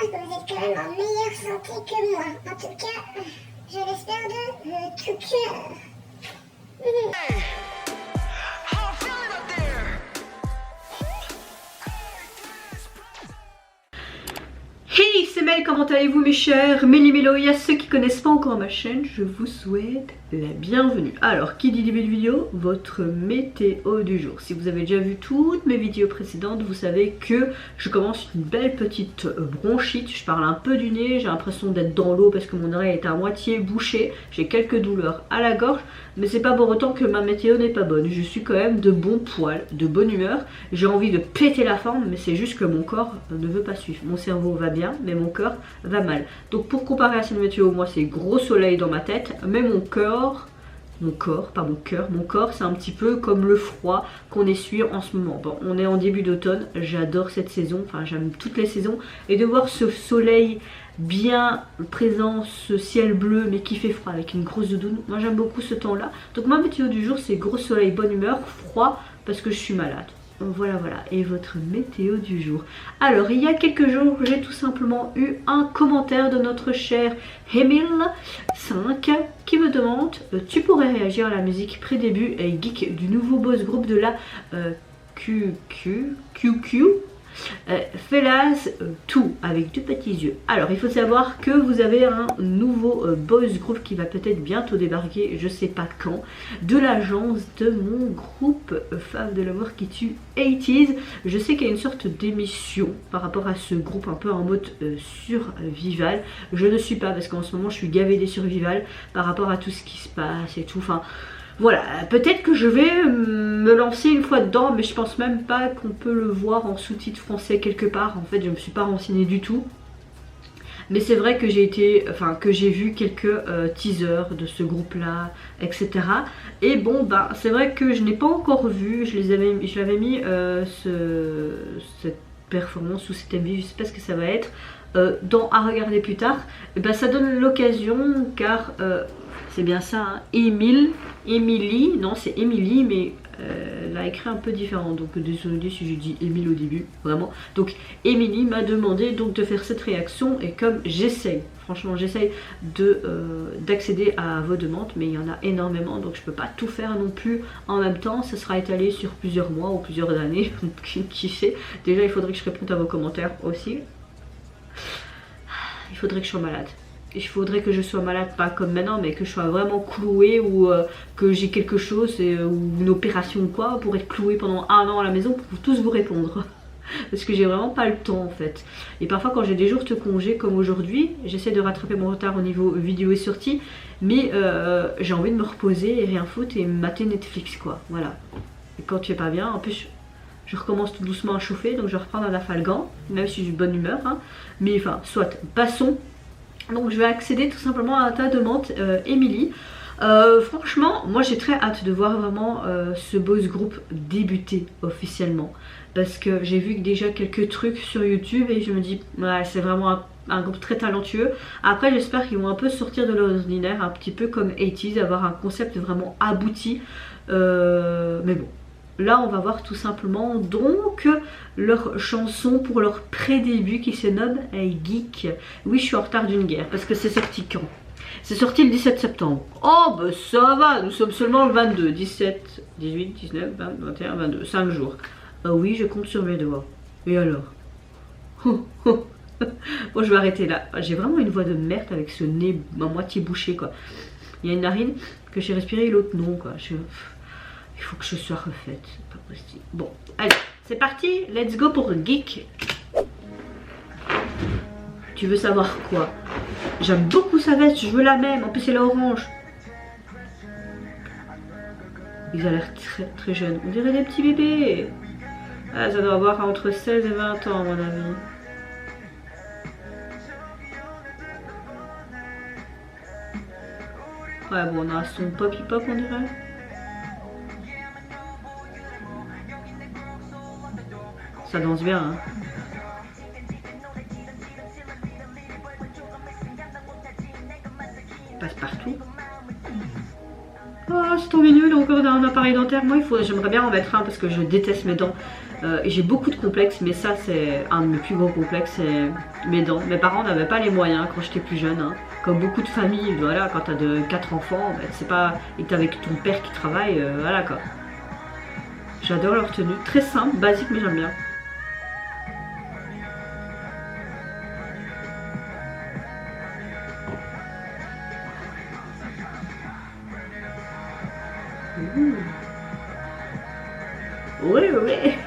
que vous êtes quand même en meilleure santé que moi. En tout cas, je l'espère de tout cœur. Hey, c'est Mel, comment allez-vous mes chers Méli-Mélo? Et à ceux qui connaissent pas encore ma chaîne, je vous souhaite la bienvenue. Alors, qui dit début de vidéo? Votre météo du jour. Si vous avez déjà vu toutes mes vidéos précédentes, vous savez que je commence une belle petite bronchite. Je parle un peu du nez, j'ai l'impression d'être dans l'eau parce que mon oreille est à moitié bouchée. J'ai quelques douleurs à la gorge, mais c'est pas pour autant que ma météo n'est pas bonne. Je suis quand même de bon poil, de bonne humeur. J'ai envie de péter la forme, mais c'est juste que mon corps ne veut pas suivre. Mon cerveau va bien, mais mon cœur va mal. Donc pour comparer à cette météo, moi c'est gros soleil dans ma tête, mais mon corps c'est un petit peu comme le froid qu'on essuie en ce moment. Bon, on est en début d'automne, j'adore cette saison, enfin j'aime toutes les saisons, et de voir ce soleil bien présent, ce ciel bleu mais qui fait froid avec une grosse doudoune, moi j'aime beaucoup ce temps là. Donc ma météo du jour c'est gros soleil, bonne humeur, froid parce que je suis malade. Voilà, et votre météo du jour. Alors, il y a quelques jours, j'ai tout simplement eu un commentaire de notre cher Emile5 qui me demande tu pourrais réagir à la musique pré-début et geek du nouveau boss groupe de la QQ Fellas 2 avec deux petits yeux. Alors il faut savoir que vous avez un nouveau boys group qui va peut-être bientôt débarquer, je sais pas quand, de l'agence de mon groupe Fave de l'amour qui tue 80s. Je sais qu'il y a une sorte d'émission par rapport à ce groupe un peu en mode survival. Je ne suis pas parce qu'en ce moment je suis gavée des survival par rapport à tout ce qui se passe et tout. Enfin voilà, peut-être que je vais me lancer une fois dedans, mais je pense même pas qu'on peut le voir en sous-titre français quelque part. En fait, je me suis pas renseignée du tout. Mais c'est vrai que j'ai vu quelques teasers de ce groupe-là, etc. Et bon, bah, c'est vrai que je n'ai pas encore vu. Je l'avais mis cette performance ou cet MV, je sais pas ce que ça va être, dans à regarder plus tard. Et bah, ça donne l'occasion car c'est bien ça, hein, Émilie, non c'est Émilie, mais elle a écrit un peu différent, donc désolé si j'ai dit Émile au début, vraiment. Donc Émilie m'a demandé donc de faire cette réaction, et comme j'essaye, franchement j'essaye d'accéder à vos demandes, mais il y en a énormément, donc je peux pas tout faire non plus en même temps, ça sera étalé sur plusieurs mois ou plusieurs années, qui sait. Déjà il faudrait que je réponde à vos commentaires aussi. Il faudrait que je sois malade. Il faudrait que je sois malade, pas comme maintenant, mais que je sois vraiment clouée ou que j'ai quelque chose ou une opération ou quoi pour être clouée pendant 1 an à la maison pour tous vous répondre. Parce que j'ai vraiment pas le temps en fait. Et parfois quand j'ai des jours de congé comme aujourd'hui, j'essaie de rattraper mon retard au niveau vidéo et sortie, mais j'ai envie de me reposer et rien foutre et mater Netflix quoi, voilà. Et quand tu es pas bien, en plus je recommence tout doucement à chauffer, donc je reprends un afalgan, même si j'ai de bonne humeur, hein. Mais enfin, soit, passons. Donc je vais accéder tout simplement à ta demande, Émilie. Franchement, moi j'ai très hâte de voir vraiment ce boss group débuter officiellement. Parce que j'ai vu déjà quelques trucs sur YouTube et je me dis, ouais, c'est vraiment un groupe très talentueux. Après j'espère qu'ils vont un peu sortir de l'ordinaire, un petit peu comme 80s, avoir un concept vraiment abouti. Mais bon. Là on va voir tout simplement donc leur chanson pour leur pré-début qui se nomme Hey Geek. Oui, je suis en retard d'une guerre parce que c'est sorti quand? C'est sorti le 17 septembre. Oh bah ça va, nous sommes seulement le 22, 17, 18, 19, 20, 21, 22, 5 jours. Oui, je compte sur mes doigts. Et alors? Bon, je vais arrêter là. J'ai vraiment une voix de merde avec ce nez à moitié bouché quoi. Il y a une narine que j'ai respirée et l'autre non quoi. Il faut que je sois refaite, c'est pas possible. Bon, allez, c'est parti, let's go pour Geek. Tu veux savoir quoi? J'aime beaucoup sa veste, je veux la même, en plus elle est orange. Ils ont l'air très jeunes, on dirait des petits bébés. Ah, ça doit avoir entre 16 et 20 ans à mon avis. Ouais bon, on a son pop hip-hop on dirait. Ça danse bien hein. Passe partout. Oh c'est trop mignon, il a encore un appareil dentaire. Moi j'aimerais bien en mettre un parce que je déteste mes dents. Et j'ai beaucoup de complexes, mais ça c'est un de mes plus gros complexes, c'est mes dents. Mes parents n'avaient pas les moyens quand j'étais plus jeune, hein. Comme beaucoup de familles, voilà, quand t'as 4 enfants, ben, c'est pas, et que t'es avec ton père qui travaille, voilà quoi. J'adore leur tenue, très simple, basique, mais j'aime bien. Ouais, ouais.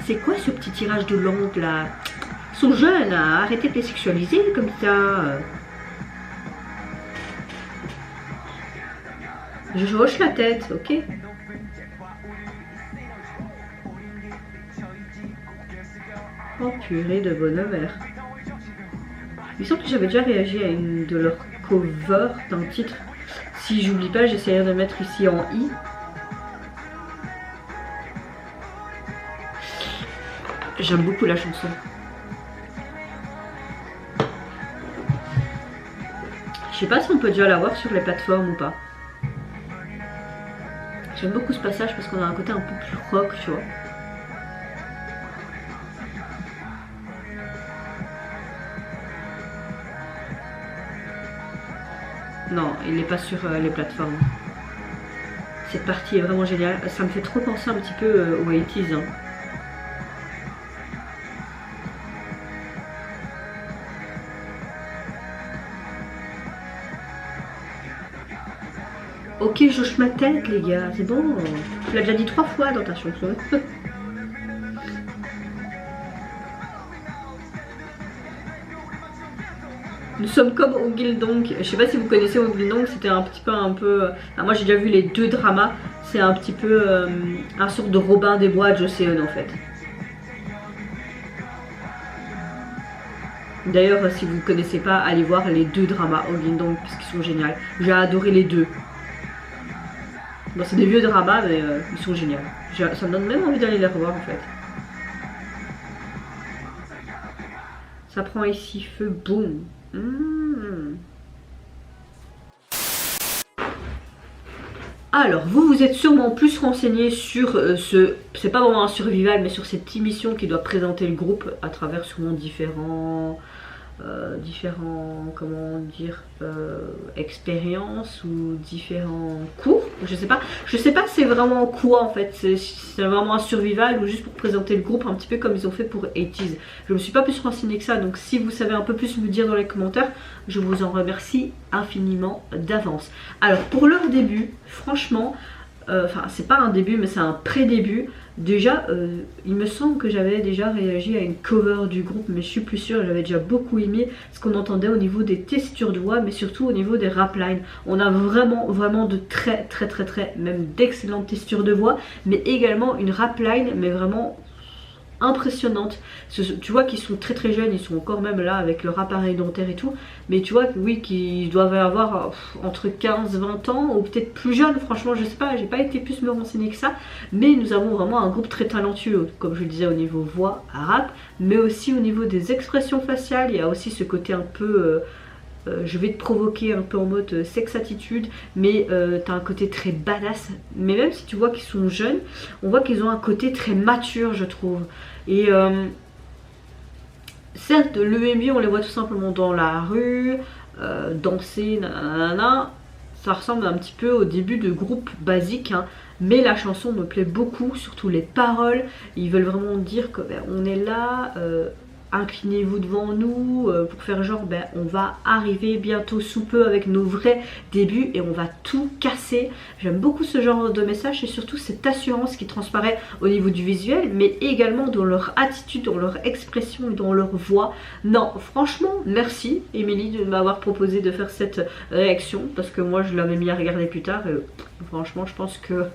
C'est quoi ce petit tirage de langue là? Ils sont jeunes, hein. Arrêtez de les sexualiser comme ça. Je hoche la tête, ok? Oh purée de bonne mère. Il semble que j'avais déjà réagi à une de leurs covers d'un titre. Si j'oublie pas, j'essaierai de mettre ici en i. J'aime beaucoup la chanson. Je sais pas si on peut déjà la voir sur les plateformes ou pas. J'aime beaucoup ce passage parce qu'on a un côté un peu plus rock, tu vois. Non, il n'est pas sur les plateformes. Cette partie est vraiment géniale. Ça me fait trop penser un petit peu aux 80s. Hein. Ok, je hoche ma tête, les gars. C'est bon. Tu l'as déjà dit 3 fois dans ta chanson. Nous sommes comme au Guildong. Je sais pas si vous connaissez au Guildong, c'était un petit peu enfin, moi j'ai déjà vu les 2 dramas. C'est un petit peu un sorte de Robin des Bois de Joseon en fait. D'ailleurs si vous ne connaissez pas, allez voir les 2 dramas au Guildong parce qu'ils sont géniaux. J'ai adoré les 2. Bon c'est des vieux dramas mais ils sont géniaux. Ça me donne même envie d'aller les revoir en fait. Ça prend ici feu, boum. Alors, vous êtes sûrement plus renseigné sur c'est pas vraiment un survival, mais sur cette émission qui doit présenter le groupe à travers sûrement différents, comment dire, expériences ou différents cours. Je sais pas c'est vraiment quoi en fait, c'est vraiment un survival ou juste pour présenter le groupe un petit peu comme ils ont fait pour 80s. Je me suis pas plus renseignée que ça, donc si vous savez un peu plus me dire dans les commentaires, je vous en remercie infiniment d'avance. Alors pour leur début, franchement, enfin c'est pas un début mais c'est un pré-début. Déjà, il me semble que j'avais déjà réagi à une cover du groupe, mais je suis plus sûre, j'avais déjà beaucoup aimé ce qu'on entendait au niveau des textures de voix, mais surtout au niveau des rap lines. On a vraiment de très, même d'excellentes textures de voix, mais également une rap line, mais vraiment impressionnante. Tu vois qu'ils sont très jeunes, ils sont encore même là avec leur appareil dentaire et tout, mais tu vois oui qu'ils doivent avoir entre 15-20 ans ou peut-être plus jeunes, franchement je sais pas, j'ai pas été plus me renseigner que ça, mais nous avons vraiment un groupe très talentueux, comme je le disais au niveau voix, rap, mais aussi au niveau des expressions faciales. Il y a aussi ce côté un peu je vais te provoquer un peu en mode sex attitude, mais t'as un côté très badass. Mais même si tu vois qu'ils sont jeunes, on voit qu'ils ont un côté très mature, je trouve. Et certes, l'EMB, on les voit tout simplement dans la rue, danser, nanana. Ça ressemble un petit peu au début de groupe basique, hein. Mais la chanson me plaît beaucoup, surtout les paroles. Ils veulent vraiment dire que on est là. Inclinez-vous devant nous pour faire genre on va arriver bientôt sous peu avec nos vrais débuts et on va tout casser. J'aime beaucoup ce genre de message et surtout cette assurance qui transparaît au niveau du visuel, mais également dans leur attitude, dans leur expression, dans leur voix. Non, franchement, merci Émilie de m'avoir proposé de faire cette réaction parce que moi je l'avais mis à regarder plus tard et franchement je pense que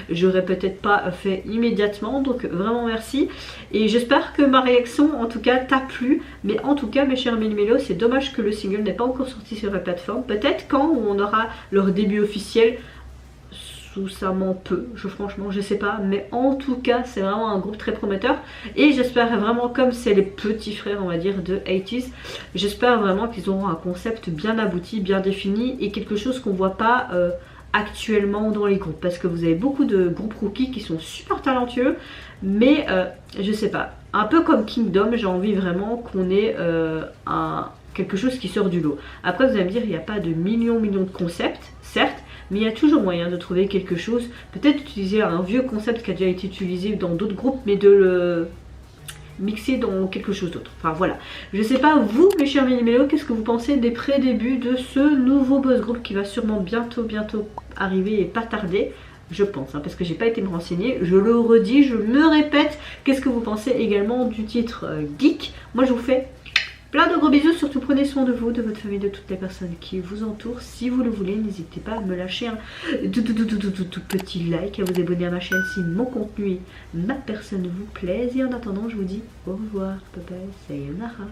j'aurais peut-être pas fait immédiatement, donc vraiment merci et j'espère que ma réaction en tout cas t'a plu. Mais en tout cas mes chers Mélo, c'est dommage que le single n'est pas encore sorti sur la plateforme. Peut-être quand on aura leur début officiel ou ça ment peu, franchement je sais pas, mais en tout cas c'est vraiment un groupe très prometteur et j'espère vraiment, comme c'est les petits frères on va dire de 80s, j'espère vraiment qu'ils auront un concept bien abouti, bien défini et quelque chose qu'on voit pas actuellement dans les groupes, parce que vous avez beaucoup de groupes rookies qui sont super talentueux, mais je sais pas, un peu comme Kingdom, j'ai envie vraiment qu'on ait quelque chose qui sort du lot. Après vous allez me dire, il n'y a pas de millions de concepts, certes, mais il y a toujours moyen de trouver quelque chose, peut-être utiliser un vieux concept qui a déjà été utilisé dans d'autres groupes, mais de le mixer dans quelque chose d'autre. Enfin voilà, je sais pas vous mes chers mini-mélos, qu'est-ce que vous pensez des pré-débuts de ce nouveau boss group qui va sûrement bientôt arriver et pas tarder, je pense, hein, parce que j'ai pas été me renseigner, je le redis, je me répète. Qu'est-ce que vous pensez également du titre geek? Moi je vous fais plein de gros bisous, surtout prenez soin de vous, de votre famille, de toutes les personnes qui vous entourent. Si vous le voulez, n'hésitez pas à me lâcher un tout petit like, à vous abonner à ma chaîne si mon contenu et ma personne vous plaisent. Et en attendant, je vous dis au revoir, bye bye, sayonara.